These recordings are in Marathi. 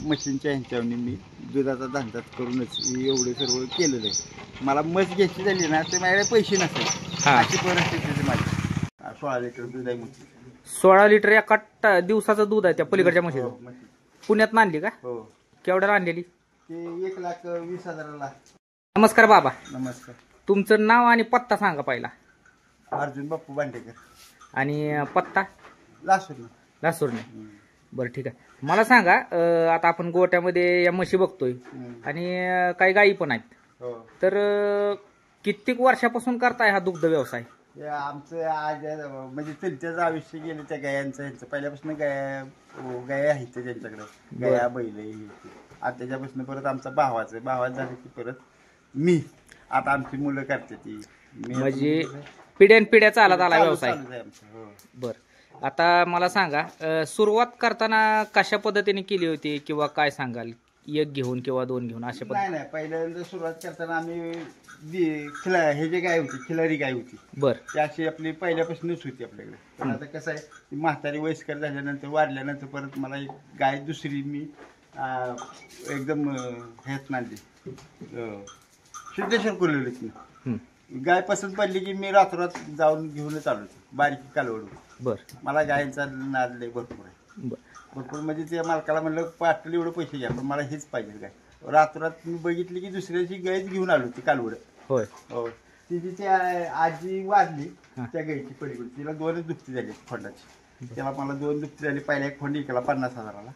मशीनच्या ह्यांच्यावरनी मी दुधाचा धंदा करूनच एवढे सर्व केलेलं आहे. मला म्हस घ्यायची झाली ना तर माझ्याकडे पैसे नसतात, अशी परिस्थिती माझी. 16 लिटर दूध आहे म्हशी. 16 लिटर एका दिवसाचं दूध आहे त्या पलीकडच्या म्हशीचं. पुण्यात आणली का? हो. केवढ्याला आणलेली? ते 1,20,000ला. नमस्कार बाबा. नमस्कार. तुमचं नाव आणि पत्ता सांगा पहिला. अर्जुन बाप्पू बांडेकर. आणि पत्ता? लासूरने. बरं ठीक आहे. मला सांगा, आता आपण गोट्यामध्ये या म्हशी बघतोय आणि काही गायी पण आहेत, तर कित्येक वर्षापासून करताय हा दुग्ध व्यवसाय? आमचं आज म्हणजे त्यांच्याच आयुष्य गेलं त्या गायांचं. ह्यांचं पहिल्यापासून गाया आहेत त्यांच्याकडे, गाया बैल. आता त्याच्यापासून परत आमचा भावाचं झालं की परत मी, आता आमची मुलं करते ती. म्हणजे पिढ्यानपिढ्या चालत आला व्यवसाय. बर, आता मला सांगा, सुरुवात करताना कशा पद्धतीने केली होती किंवा काय सांगाल? एक घेऊन किंवा दोन घेऊन अशा पद्धती? नाही, पहिल्यांदा सुरुवात करताना आम्ही हे जे गाय होती, खिलारी गाय होती. बर, ती अशी आपली पहिल्यापासूनच होती आपल्याकडे. पण आता कसं आहे, ती म्हातारी वयस्कर झाल्यानंतर, वाढल्यानंतर परत मला एक गाय दुसरी मी एकदम हेच नांदली, सिद्धेश्वर कुर्लेली. गाय पसंत पडली की मी रातोरात जाऊन घेऊनच आलो, बारीक कालवडून. बर, मला गायींचा नाद लय भरपूर आहे. भरपूर म्हणजे त्या मालकाला म्हणलं पाटलं एवढं पैसे घ्या, पण मला हेच पाहिजे गाय. रातोरात मी बघितली की दुसऱ्याची गायच घेऊन आलो, ती कालवड. होय. हो. तिची ती आजी वाजली त्या गायची पलीकडे, तिला 2च दुपटी झाली खोंडाची. त्याला मला 2 दुपटी झाली. पहिला एक खोंड इकला 50,000ला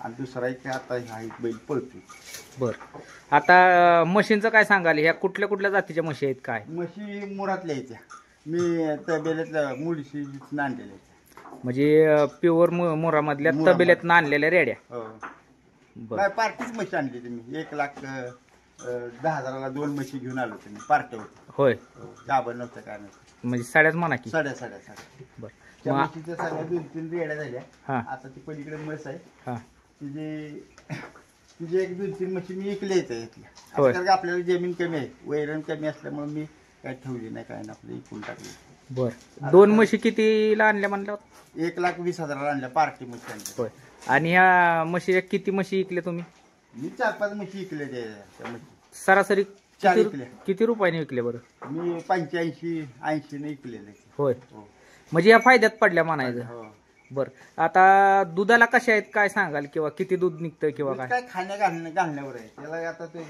आणि दुसरा एक आता हा एक बैल पळतोय. बर, आता म्हशींचं काय सांगाल? ह्या कुठल्या कुठल्या जातीच्या म्हशी आहेत? काय म्हशी मुरातल्या येत्या, मी तबेल्यातल्या मुळशी आणलेल्या आहेत. म्हणजे प्युअर मोरामधल्या तबेल्यात आणलेल्या रेड्या? हो. पार्टीच म्हशी आणली तुम्ही. 1,10,000ला 2 म्हशी घेऊन आलो तुम्ही पार्ट्या होती. होय. गाभण नव्हतं काय नव्हतं, म्हणजे साड्याच म्हणा की. साड्या. बर, त्या म्हशीच्या सगळ्या 2-3 रेड्या झाल्या. आता ती पलीकडे म्हस आहे, तिची 1-2-3 म्हशी मी इकल्या इथल्या. कारण आपल्याला जमीन कमी आहे, वैरण कमी असल्यामुळे मी काय ठेवली नाही, काय ना आपलं इकून टाकली. बर, 2 म्हशी कितीला आणल्या म्हणल्यावर? 1,20,000ला आणल्या, पार्टी म्हशी आणल्या. होय. आणि ह्या म्हशी किती म्हशी इकल्या तुम्ही? मी 4-5 म्हशी इकल्या त्या म्हशी. सरासरी 4 इकल्या. किती रुपयाने विकले बरं? मी 85-80 ने इकलेले. होय. म्हणजे या फायद्यात पडल्या म्हणायचं. बर, आता दुधाला कशा आहेत काय सांगाल? किंवा किती दूध निघतं किंवा काय घालण्यावर आहे त्याला. आता ते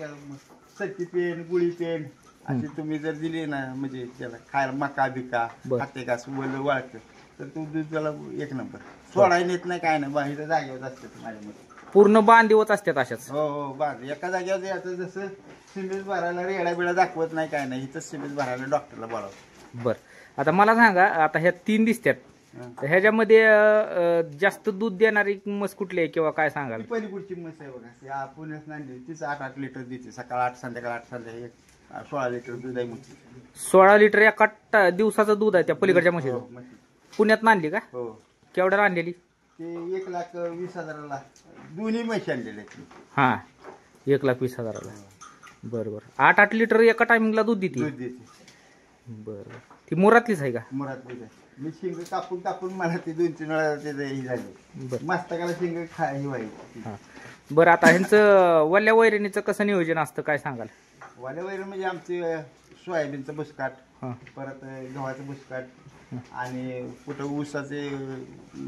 सरकी पेन, गुळी पेन अशी तुम्ही जर दिली ना, म्हणजे त्याला खायला मका बिका खाते का वलं वाळतं, तर तू दूध त्याला 1 नंबर. सोडायला येत नाही, काय नाही, बाहेर जागेवर असतात माझ्यामध्ये. पूर्ण बांधीवच असतात अशाच? हो, बांध एका जागेवर याचं. जसं सिमेंट भरायला रेडा बिडा दाखवत नाही, काय नाही, इथं सिमेंट भरायला डॉक्टरला बोलावं. बर, आता मला सांगा, आता ह्या 3 दिसतात, ह्याच्यामध्ये जास्त दूध देणारी म्हस कुठली आहे किंवा काय सांगाल? पलीकडची म्हस आहे बघा, पुण्यात आणली. तिचं 8-8 लिटर देते, सकाळ 8 संध्याकाळ 8 संध्याकाळी 16 लिटर दूध आहे म्हशी. 16 लिटर एका दिवसाचं दूध आहे त्या पलीकडच्या म्हशीचं. पुण्यात आणली का? हो. केवढ्याला आणलेली? ते 1,20,000ला दोन्ही म्हशी आणलेल्या आहेत. 1,20,000ला. बरोबर. 8-8 लिटर एका टायमिंगला दूध देते? बरोबर. ती मुरातलीच आहे का? मुरातलीच आहे. मी शिंग कापून मला ती 2-3 वेळा ही झाली, मस्तकाला शिंग ही व्हायची. बरं, आता ह्यांचं वल्या वैरणीचं कसं नियोजन असतं काय सांगाल? वल्या वैरण म्हणजे आमचे सोयाबीनचं बुसकाट, परत गव्हाचं बुसकाट आणि कुठं ऊसाचे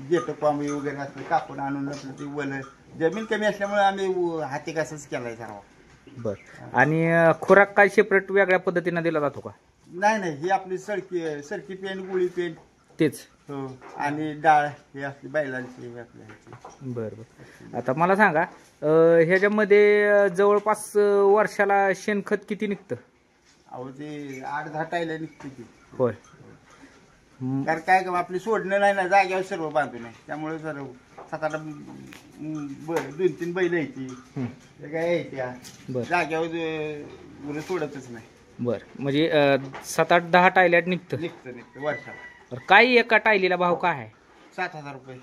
गेट पांबळी वगैरे असतं, कापून आणून आपलं ते वलं. जमीन कमी असल्यामुळे आम्ही हाती कसंच केलाय सर्व. बरं, आणि खुराक काय सेपरेट वेगळ्या पद्धतीने दिला जातो का? नाही, ही आपली सरकी पेन, गुळी पेन तेच. हो, आणि डाळ हे असली बैलांची आपल्या. बरं, आता मला सांगा, ह्याच्यामध्ये जवळपास वर्षाला शेणखत किती निघतं? अहो, ते 8-10 टायला निघते की. होय. कारण काय आपली सोडणं नाही ना, जाग्यावर सर्व बांधून आहे, त्यामुळे जर 7-8 2-3 बैल यायची, काय यायच्या, जाग्यावर सोडतच नाही. बर, म्हणजे 7-8-10 टायल्यात निघतं वर्षाला. काय एका टायलीला भाव काय आहे? 7,000 रुपये.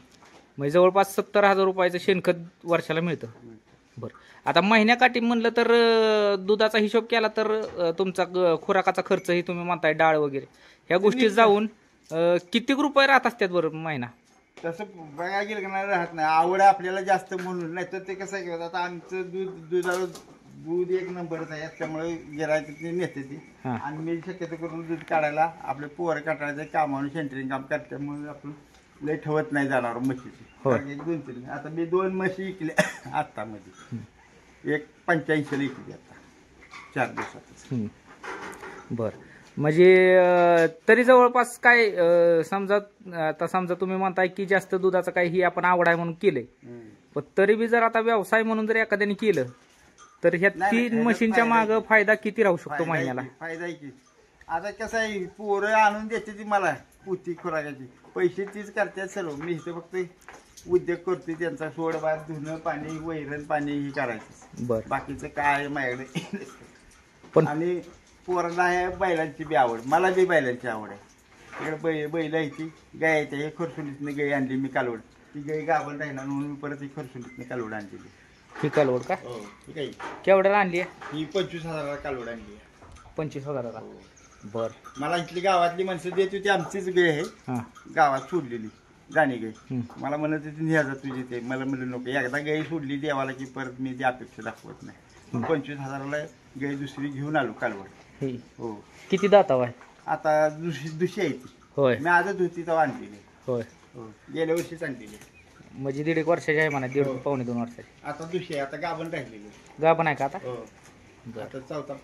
म्हणजे जवळपास 70,000 रुपयाचं शेणखत वर्षाला मिळतं. बरं, आता महिन्याकाठी म्हणलं तर दुधाचा हिशोब केला तर तुमचा खुराकाचा खर्चही तुम्ही म्हणताय, डाळ वगैरे ह्या गोष्टी जाऊन किती रुपये राहत असतात बरं महिना? तसं बघायला गेलं का नाही राहत नाही. आवड आहे आपल्याला जास्त म्हणून, नाही तर ते कसं आहे आता आमचं दुधाला दूध एक नंबरच आहे, त्यामुळे गिरायची ती नेते ती. हा. आणि मी शक्यतो करून दूध काढायला आपले पोरं काढायचं कामावरून सेंटरिंग काम करल्यामुळे आपण लय ठेवत नाही जाणार म्हशीची. होय. कारण एक 2-3 आता मी 2 म्हशी विकल्या आत्ता मध्ये, एक 85ला विकली आता 4 दिवसातच. बर, म्हणजे तरी जवळपास काय समजा आता समजा तुम्ही म्हणताय की जास्त दुधाचं काही ही आपण आवड आहे म्हणून केलंय, पण तरी बी जर आता व्यवसाय म्हणून जर एखाद्याने केलं तर ह्या नाही, 3 मशीनच्या माग फायदा किती राहू शकतो फायदा आहे महिन्याला? की, फायदा आहे की. आता कसं आहे, पोरं आणून देते ती मला पुती खुराकाची, पैसे तीच करतात सर्व. मी इथं फक्त उद्योग करतोय त्यांचा, सोड भात, धुणं पाणी, वैरण पाणी ही करायचं. बर, बाकीचं काय माझ्याकडे. पण आणि पोरांना आहे बैलांची बी आवड, मला बी बैलांची आवड आहे. इकडे बैल आहे ती गाय आहे, हे खरसुलीतनं गाय आणली मी कालवड, ती गाय गाभण राहिना म्हणून मी परत ही खरसुलीतनं कालवड आणलेली. ही कालवड का हो, ठीक आहे. केवढ्याला आणली आहे? ही 25,000ला कालवड आणली आहे. 25,000ला. बर, मला इथली गावातली माणसं देत होती, आमचीच गाय आहे हा, गावात सोडलेली गाणी गाय. हम्म. मला म्हणत होती न्याजा तुझी ते, मला म्हणलं नको, एकदा गाय सोडली देवाला की परत मी ती अपेक्षा दाखवत नाही. 25,000ला गाय दुसरी घेऊन आलो कालवड. ही हो, किती दाताव आहे? आता दुसरी आहे ती. होय, मी आजच होती तेव्हा आणलेली. होय, हो, गेल्या वर्षीच आणलेली. म्हणजे 1.5 वर्षाची आहे म्हणा, 1.5 हो. पावणे 2 वर्षाची. आता दुसरी आहे, आता गाभण राहिलेली. गाभण आहे का आता? हो, बर, आता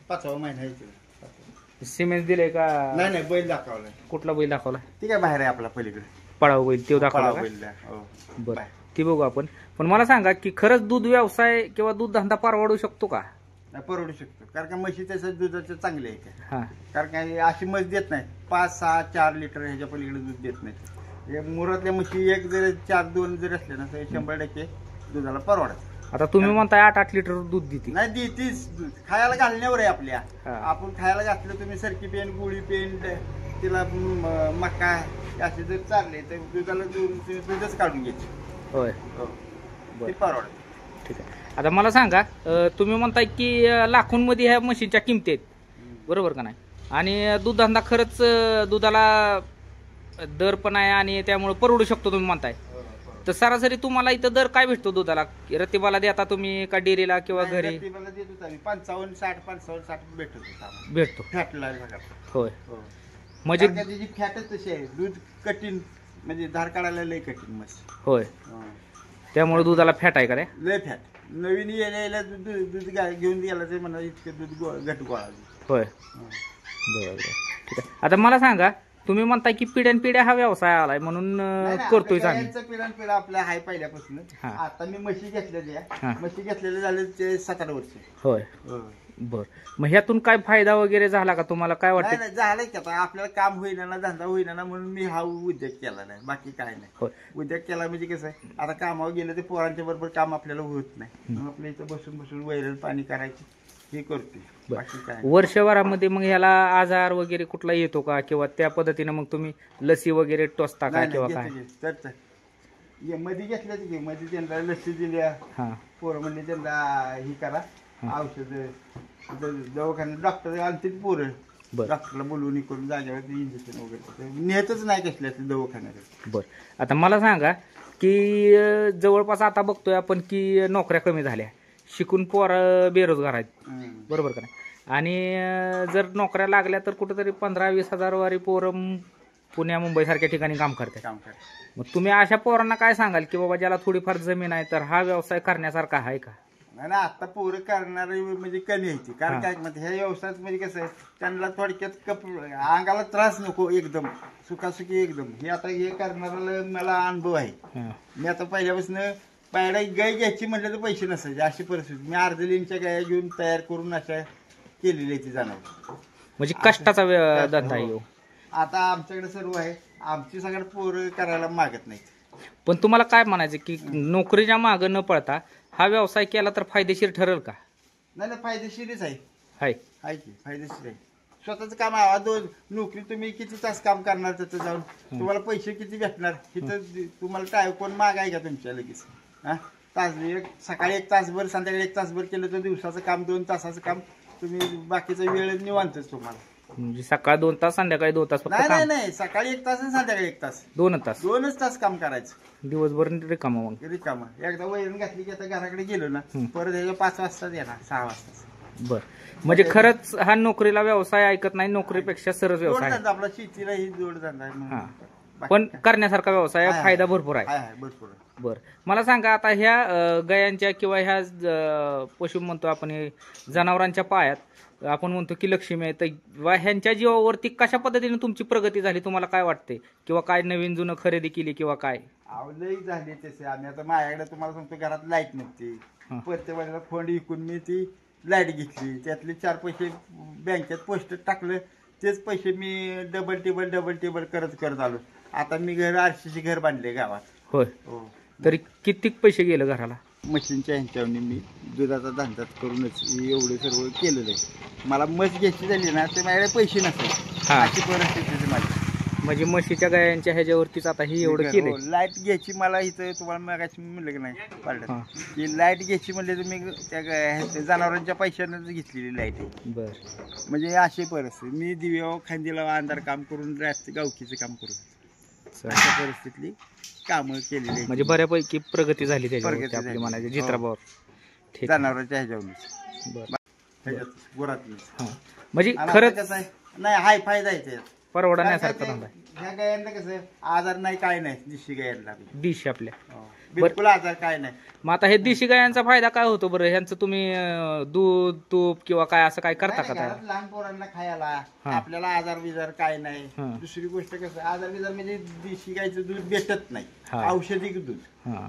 5वा महिना आहे तिला. सिमेंट दिलंय का? नाही नाही, बैल दाखवलाय. कुठला बैल दाखवला? ती काय बाहेर आहे आपला पलीकडे. पळाव बैल तो दाखवला पळाव का? बैल हो. बर, बाहेर. ती बघू आपण. पण मला सांगा की खरंच दूध व्यवसाय किंवा दूध धंदा परवडू शकतो का? नाही, परवडू शकतो, कारण का म्हशी त्याचं दुधाचं चांगले आहे. हा, कारण काय अशी म्हस देत नाही 5-6-4 लिटर ह्याच्या पलीकडे दूध देत नाही. हे मुरातल्या म्हशी एक जर 4-2 जर असले ना तर 100% दुधाला परवडत. आता तुम्ही म्हणताय 8-8 लिटर दूध देते. नाही देतीच, दूध खायला घालण्यावर आहे आपल्या. हा. आपण खायला घातलं, तुम्ही सरकी पेन, गुळी पेन, तिला मका असे जर चालले तर दुधाला दूधच काढून घ्यायचे. होय, हो, बर, ते परवडत. ठीक आहे. आता मला सांगा, तुम्ही म्हणताय की लाखोंमध्ये ह्या म्हशींच्या किमती आहेत, बरोबर का नाही? आणि दूध धंदा खरंच दुधाला दर पण आहे आणि त्यामुळे परवडू शकतो तुम्ही म्हणताय. तर सरासरी तुम्हाला इथं दर काय भेटतो दुधाला? रतिबाला देता तुम्ही का डेअरीला किंवा घरी? मला देत होता 55-60, 55-60 भेटत होता भेटतो. फॅटला. होय, हो, म्हणजे त्याची फॅटच तशी आहे. दूध कठीण, म्हणजे धार काढायला लय कठीण मस्त. होय, त्यामुळे दुधाला फॅट आहे का रे? लय फॅट. नवीन यायला दूध दूध घेऊन गेला ते म्हणा इतकं दूध घट गोळा. होय, बरोबर, ठीक आहे. आता मला सांगा, तुम्ही म्हणताय की पिढ्यानपिढ्या हा व्यवसाय आलाय म्हणून करतोय आम्ही. पिढ्या आपल्या हाय पहिल्यापासून. हा. आता मी म्हशी घेतलेल्या हा. म्हशी घेतलेले झाले ते 7-8 वर्ष. होय, बर, मग ह्यातून काय फायदा वगैरे झाला का तुम्हाला? काय नाही वाटतं? नाही, झालंय की आता आपल्याला काम होईना ना, धंदा होईना ना, म्हणून मी हा उद्योग केला नाही, बाकी काय नाही. होय, उद्योग केला म्हणजे कसं आहे, आता कामावर गेलं ते पोरांच्या बरोबर काम आपल्याला होत नाही, मग आपल्या इथं बसून बसून वैरण पाणी करायची हे करते, बाकी काय नाही. वर्षभरामध्ये मग ह्याला आजार वगैरे कुठला येतो का, किंवा त्या पद्धतीने मग तुम्ही लसी वगैरे टोचता का नाही, किंवा नाही, काय? घेतलं की. तर मध्ये घेतलं की, मध्ये त्यांना लसी दिल्या, हा, पोरं म्हणजे त्यांना ही करा औषध, दवाखान्यात डॉक्टर आणते पोरं, बर, डॉक्टरला बोलवून करून जागेवर इंजेक्शन वगैरे नेतच नाही कसल्या दवाखान्यात. बर. आता मला सांगा की जवळपास आता बघतोय आपण की नोकऱ्या कमी झाल्या, शिकून पोरं बेरोजगार आहेत, बरोबर का नाही? आणि जर नोकऱ्या लागल्या तर कुठेतरी 15-20 हजार वारी पोरं पुण्या मुंबई सारख्या ठिकाणी काम करतात. काम कर. मग तुम्ही अशा पोरांना काय सांगाल की बाबा ज्याला थोडीफार जमीन आहे तर हा व्यवसाय करण्यासारखा आहे का? नाही ना, आता पोरं करणारे म्हणजे कमी यायची, कारण काय म्हणते ह्या व्यवसायात म्हणजे कसं आहे, त्यांना थोडक्यात अंगाला त्रास नको एकदम, सुखासुखी एकदम. हे आता हे करणाऱ्याला मला अनुभव आहे. हा, मी आता पहिल्यापासून पायडा गाय घ्यायची म्हटलं तर पैसे नसायचे, अशी परिस्थिती. मी अर्धलींच्या गाय घेऊन तयार करून अशा केलेली आहे ती जाणवं. म्हणजे कष्टाचा धंदा आहे ह्यो. आता आमच्याकडे सर्व आहे, आमची सगळं पोरं करायला मागत नाहीत. पण तुम्हाला काय म्हणायचं की नोकरीच्या मागं न पळता हा व्यवसाय केला तर फायदेशीर ठरेल का? नाही नाही, फायदेशीरच आहे. हाय, आहे की फायदेशीर आहे. स्वतःच काम आहे. नोकरी तुम्ही किती तास काम करणार तिथं जाऊन, तुम्हाला पैसे किती भेटणार तिथं? तुम्हाला कोण माग आहे का तुमच्या लगेच? हा, सकाळी 1 तासभर, संध्याकाळी 1 तासभर केलं तर दिवसाचं काम 2 तासाचं काम, तुम्ही बाकीचा वेळ निवांतच तुम्हाला. म्हणजे सकाळ 2 तास संध्याकाळी 2 तास फक्त नाही काम? नाही सकाळी 1 तास आणि संध्याकाळी 1 तास 2 तास 2च तास काम करायचं दिवसभर रिकामा मग? रिकामा. एकदा वैरण घातली की आता घराकडे गेलो ना परत ह्याच्या 5 वाजताच येणार 6 वाजता. बर म्हणजे खरंच हा नोकरीला व्यवसाय ऐकत नाही, नोकरीपेक्षा सरळ व्यवसाय आहे. जोडधंदा आपला शेतीला ही जोडधंदा आहे म्हणून. हा. बाकी पण काय. करण्यासारखा व्यवसाय आहे, आहे, फायदा भरपूर आहे. आहे भरपूर आहे. बर मला सांगा आता ह्या गायांच्या किंवा ह्या पशु म्हणतो आपण हे जनावरांच्या पायात आपण म्हणतो की लक्ष्मी आहे, तर ह्यांच्या जीवावरती कशा पद्धतीने तुमची प्रगती झाली तुम्हाला काय वाटते, किंवा काय नवीन जुनं खरेदी केली किंवा काय? आवलंही झाले तसे. आम्ही आता माझ्याकडे तुम्हाला सांगतो घरात लाईट नव्हती, हा. प्रत्येक वेळेला फंड विकून मी ती लाईट घेतली, त्यातले 4 पैसे बँकेत पोस्ट टाकलं, तेच पैसे मी डबल टेबल करत आलो. आता मी RCC घर बांधले गावात. होय. हो. तरी किती पैसे गेलं घराला? मशीनच्या ह्यांच्यावर मी दुधाचा धंदा करूनच एवढं सर्व केलेलं आहे. मला म्हस घ्यायची झाली ना तर माझ्याकडे पैसे नसतात, हा. अशी परिस्थिती आहे माझी. म्हणजे म्हशीच्या गायांच्या ह्याच्यावरतीच आता ही एवढं केलंय. लाईट घ्यायची मला इथं तुम्हाला मगाशी म्हणलं की नाही हा. पाडलं की लाईट घ्यायची म्हणले तर मी त्या जनावरांच्या पैशानंच घेतलेली लाईट आहे. बर म्हणजे अशी परिस्थिती. मी दिव्या खांदीला अंधार काम करून गावकीचं काम करून अशा परिस्थितीतली कामं केलेली आहेत. म्हणजे बऱ्यापैकी प्रगती झाली त्याच्यावरती प्रगती आपली झाली. म्हणायची हो. चित्राबावर. ठीक आहे. जनावरांच्या ह्याच्यावरूनच बर ह्याच्यात गुरातलीच. हा. म्हणजे आणि आता खरंच कसं आहे, नाही हाय फायदा आहे त्याच्यात. परवडण्यासारखा धंदा आहे. ह्या गायांना कसं आजार नाही काय नाही, दिशी गायांना देशी आपल्या. बिलकुल आजार काय नाही. मग आता हे देशी गायांचा फायदा काय होतो बरं? ह्यांचं तुम्ही दूध तूप किंवा काय असं काय करता का नाही, तयार? घरात लहान पोरांना खायला हा. आपल्याला आजार बिजार काय नाही. हा. दुसरी गोष्ट कसं आजार बिजार म्हणजे देशी गायचं दूध भेटत नाही, हा. औषधी दूध. हा.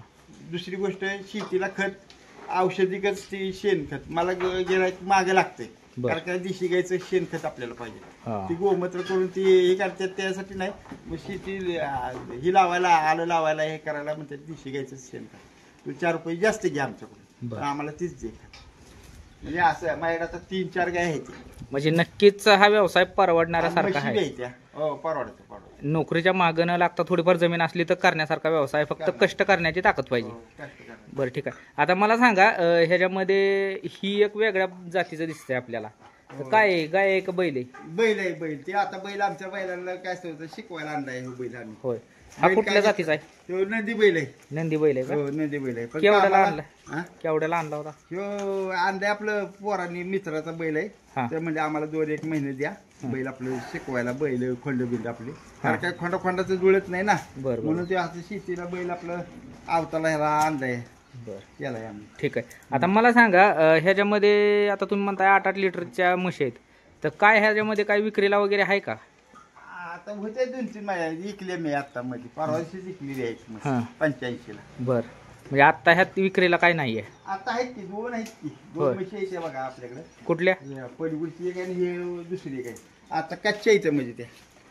दुसरी गोष्ट शेतीला खत औषधिकच ती शेणखत मला गिऱ्हाईक मागे लागते. बर. कारण काय देशी गायचं शेणखत आपल्याला पाहिजे. हा. ती गोमूत्र करून ती हे करतात त्यासाठी नाही, मग शेती ही लावायला आलं लावायला हे करायला म्हणतात देशी गायचं शेणखत. तू 4 रुपये जास्त घ्या आमच्याकडून, बर. पण आम्हाला तीच दे. म्हणजे असं माझ्याकडे आता 3-4 गाय आहेत. म्हणजे नक्कीच हा व्यवसाय परवडणाऱ्यासारखा म्हशी आहे. घ्यायच्या. हो परवडतं. नोकरीच्या मागं न लागता थोडीफार जमीन असली तर करण्यासारखा व्यवसाय, फक्त कष्ट करण्याची ताकद पाहिजे. हो, कष्ट करा. बरं ठीक आहे. आता मला सांगा ह्याच्यामध्ये ही एक वेगळ्या जातीचं दिसतंय आपल्याला, तर काय आहे? गाय आहे का बैल आहे? बैल आहे बैल. ते आता बैल आमच्या बैलांना काय होतं शिकवायला आणलाय हो बैल आम्ही. होय. हा बैल कुठल्या काय- जातीचा आहे? ह्यो नंदी बैल आहे. नंदी बैल आहे का? हो नंदी बैल आहे. पण केवढ्याला कामाला- आणला? हा? केवढ्याला आणला होता? ह्यो आणलाय आपलं पोरांनी मित्राचा बैल आहे. हा. तर म्हणजे आम्हाला 2-1 महिने द्या बैल आपलं शिकवायला. बैल खोंड बिंड आपले कारण काय खोंडाचं जुळत नाही ना, बरं. म्हणून ते असं शेतीला बैल आपलं आवताला ह्याला आणलाय. बरं केलाय आम्ही. ठीक आहे. आता मला सांगा ह्याच्यामध्ये आता तुम्ही म्हणताय 8-8 लिटरच्या म्हशी आहेत, तर काय ह्याच्यामध्ये काय विक्रीला वगैरे आहे का? आता होते 2-3 महिने विकले मी आता मध्ये परवा दिवशी विकलेली आहेत म्हशी. हा. 85ला. बर म्हणजे आता ह्यात विक्रीला काय नाहीये? आता आहेत की 2 आहेत की होय. 2 म्हशी आहेत बघा आपल्याकडे. कुठल्या? पलीकडची एक आणि हे दुसरी एक आहे. आता कच्च्या इथं म्हणजे त्या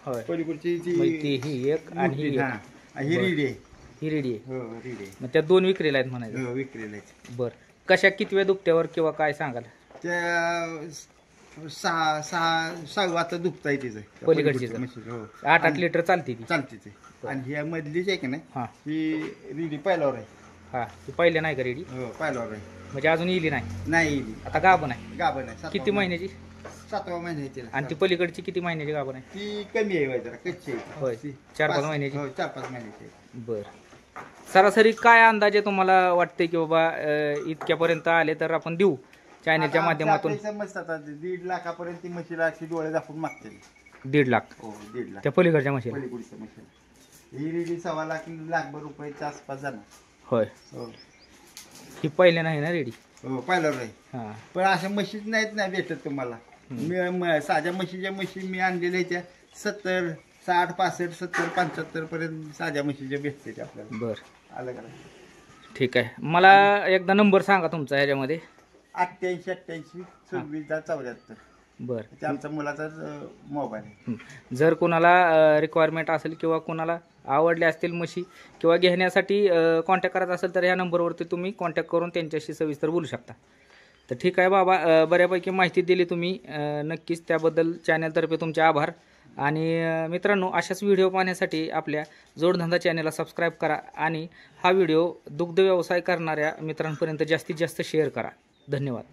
होय. पलीकडची म्हणजे ती ही एक आणि ही मोठी, एक. हा. ही रीड आहे. ही रेडी आहे. हो रीड आहे. मग त्या 2 विक्रीला आहेत म्हणायचं. हो विक्रीला आहेत. बर कशा कितव्या दुपट्यावर किंवा काय सांगाल? त्या 6 आता दुखता आहे तिचं. त्या पलीकडची म्हशीचं, हो 8-8 लिटर चालते ती. चालते ते. आणि ह्या मधलीच आहे की नाही हा ही रीडी पहिल्यावर आहे. हा ती पहिले नाही का रेडी? हो पहिल्यावर आहे. म्हणजे अजून इली नाही, नाही आता गाभण आहे. गाभण आहे. किती महिन्याची? 7वा महिना आहे तिला. आणि ती पलीकडची किती महिन्याची गाभण आहे? ती कमी आहे जरा कच्ची आहे. होय. ती 4-5 महिन्याची? हो 4-5 महिन्याची आहे. बर सरासरी काय अंदाजे तुम्हाला वाटते की बाबा इतक्यापर्यंत आले तर आपण देऊ चॅनेलच्या आता माध्यमातून? आपल्या समजतात आता 1.5 लाखापर्यंत ती म्हशीला अशी डोळे दाखवून मागते. 1.5 लाख हो 1.5 लाख त्या पलीकडच्या म्हशीला? पलीकडच्या म्हशीला ही रेडी 1.25 लाख रुपयाच्या आसपास जाणार. होय. हो ही पहिले नाही ना रेडी? हो पहिल्यावर आहे. हा पण अशा म्हशीच नाहीत ना भेटत तुम्हाला. मी साध्या म्हशीच्या म्हशी मी आणलेल्या त्या 70, 60, 65, 70, 75 पर्यंत साध्या म्हशीच्या भेटते ते आपल्याला. बर अलग अलग. ठीक आहे. मला एकदा नंबर सांगा तुमचा ह्याच्यामध्ये. 88 88 26 74. बर ते आमचा मुलाचा मोबाईल आहे. जर कोणाला रिक्वायरमेंट असेल किंवा कोणाला आवडल्या असतील म्हशी किंवा घेण्यासाठी कॉन्टॅक्ट करायचा असेल तर ह्या नंबरवरती तुम्ही कॉन्टॅक्ट करून त्यांच्याशी सविस्तर बोलू शकता. तर ठीक आहे बाबा, बऱ्यापैकी माहिती दिली तुम्ही. नक्कीच त्याबद्दल चॅनलतर्फे तुमचे आभार. आणि मित्रांनो अशाच व्हिडिओ पाहण्यासाठी आपल्या जोडधंदा चॅनलला सबस्क्राईब करा आणि हा व्हिडिओ दुग्ध व्यवसाय करणाऱ्या मित्रांपर्यंत जास्तीत जास्त शेअर करा. धन्यवाद.